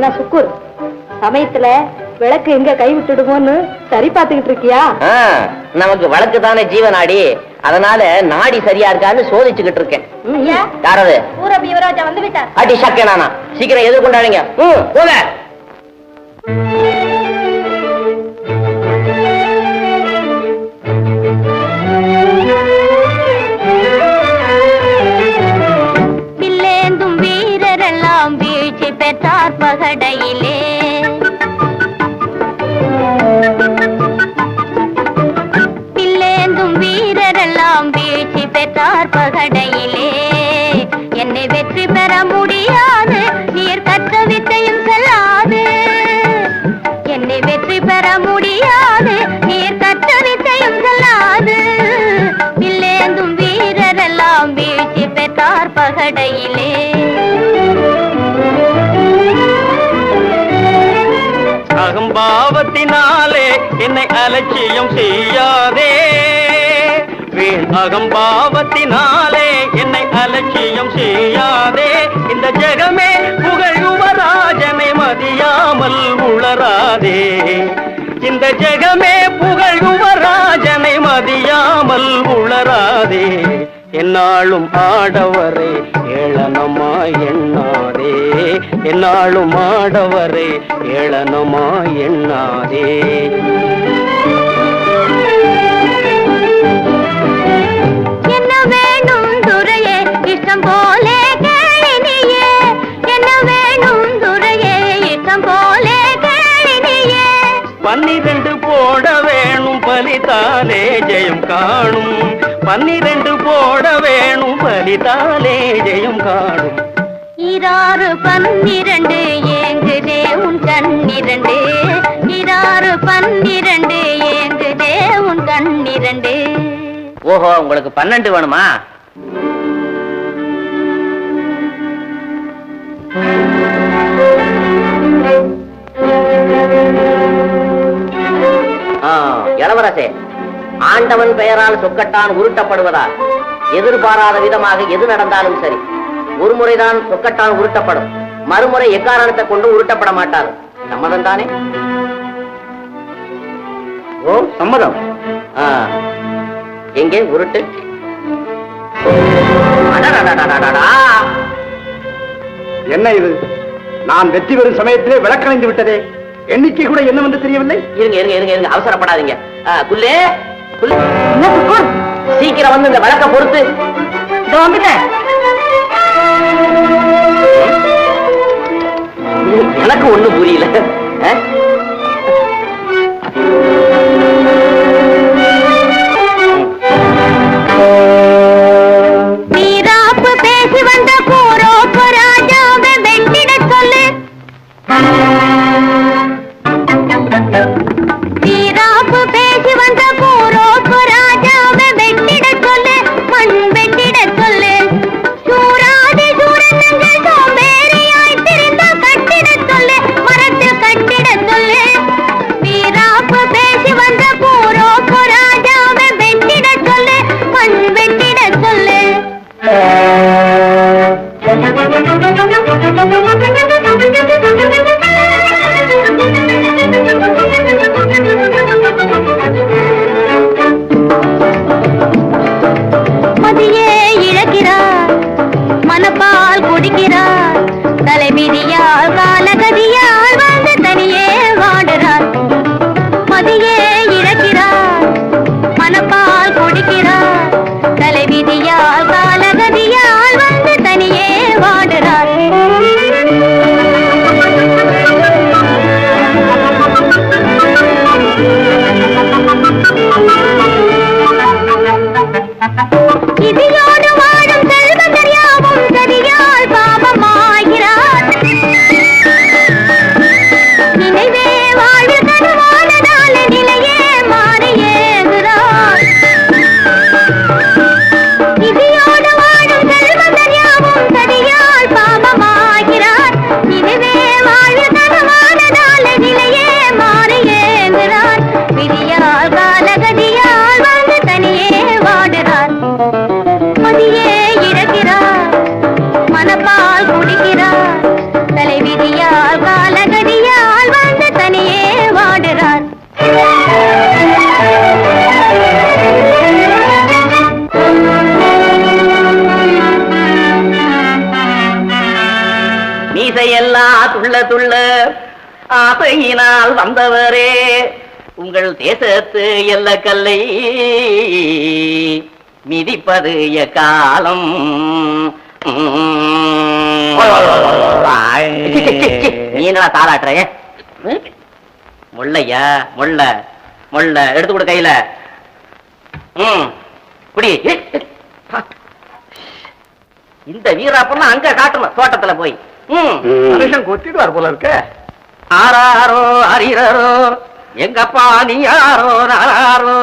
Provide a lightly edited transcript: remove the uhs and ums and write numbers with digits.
என்ன சுக்குர் சமயத்துல விளக்கு எங்க கை விட்டுடுமோன்னு சரி பாத்துக்கிட்டு இருக்கியா? நமக்கு விளக்கு தானே ஜீவநாடி, அதனால நாடி சரியா இருக்கான்னு சோதிச்சுக்கிட்டு இருக்கேன். யாரது? ஊரபி யுவராஜா வந்து விட்டார். அடி சக்கே நானா, சீக்கிரம் எதிர்கொண்டாடுங்க. போங்க. பில்லேந்தும் வீரரெல்லாம் வீழ்ச்சி பெற்றார் பகடையிலே. வீழ்ச்சி பெற்றார் பகடையிலே. என்னை வெற்றி பெற முடியாது, நீர் கற்ற வித்தையும் செல்லாது. என்னை வெற்றி பெற முடியாது, நீர் கற்ற வித்தையும் செல்லாது. இல்லேந்தும் வீரரெல்லாம் வீழ்ச்சி பெற்றார் பகடையிலே. அகம்பாவத்தினாலே என்னை அலட்சியம் செய்யாதே. அகம்பாவத்தினாலே என்னை அலட்சியம் செய்யாதே. இந்த ஜெகமே புகழ்யுவராஜனை மதியாமல் உளராதே. இந்த ஜெகமே புகழ்யுவராஜனை மதியாமல் உளராதே. என்னாலும் ஆடவரை ஏளனமாய் எண்ணாதே. என்னாலும் ஆடவரை ஏளனமாய் எண்ணாதே. இஷ்டம் போலே கேளினியே, என்ன வேணும் துறையே, இஷ்டம் போலே கேளினியே. 12 போட வேணும் பலித்தாலே ஜெயம் காணும். 12 போட வேணும் பலித்தாலே ஜெயம் காணும். 12 12 ஏங்குதே உன் கண்ணிரண்டு. 12 ஏங்குதே உன் கண்ணிரண்டு. ஓஹோ, உங்களுக்கு 12 வேணுமா? இளவரசே, ஆண்டவன் பெயரால் சொக்கட்டான் உருட்டப்படுவதா? எதிர்பாராத விதமாக எது நடந்தாலும் சரி, ஒரு முறைதான் சொக்கட்டான் உருட்டப்படும், மறுமுறை எக்காரணத்தை கொண்டு உருட்டப்பட மாட்டார். சம்மதம் தானே? ஓ, சம்மதம். எங்கே உருட்டு? என்ன இது? நான் வெற்றி பெறும் சமயத்திலே விளக்கணைந்து விட்டதே. எண்ணிக்கை கூட என்னவென்று தெரியவில்லை. இருங்க இருங்க இருங்க இருங்க, அவசரப்படாதீங்க. குல்லே, சீக்கிரம் வந்து இந்த விளக்க பொறுத்து. எனக்கு ஒண்ணு புரியல. வீராப்பு பேசி வந்த போரோப்பு ராஜாவை வெட்டிட சொல்லு. வீராப்பு பேசி வந்த போரோப்பு ராஜாவை வெட்டிட சொல்லு. மண் வெட்டிட சொல்லு. சூராதி சூரனங்கள் சோம்பேறியாய் திரிந்த கட்டிட சொல்லு. மரத்தில் கட்டி திசையெல்லாம் துள்ள துள்ள ஆசையினால் வந்தவரே உங்கள் தேசத்து எல்ல கல்லை மிதிப்பது எக்காலம். நீ என்னடா தாளாட்டுற? முள்ளையா முள்ள முள்ள எடுத்து கொடு கையில. குடி. இந்த வீராப்பெல்லாம் அங்க காட்டணும் தோட்டத்துல போய். மனுஷன் கொத்திடுவார் போல இருக்க. ஆறாரோ அறிறரோ எங்கப்பா நீ யாரோ நாரோ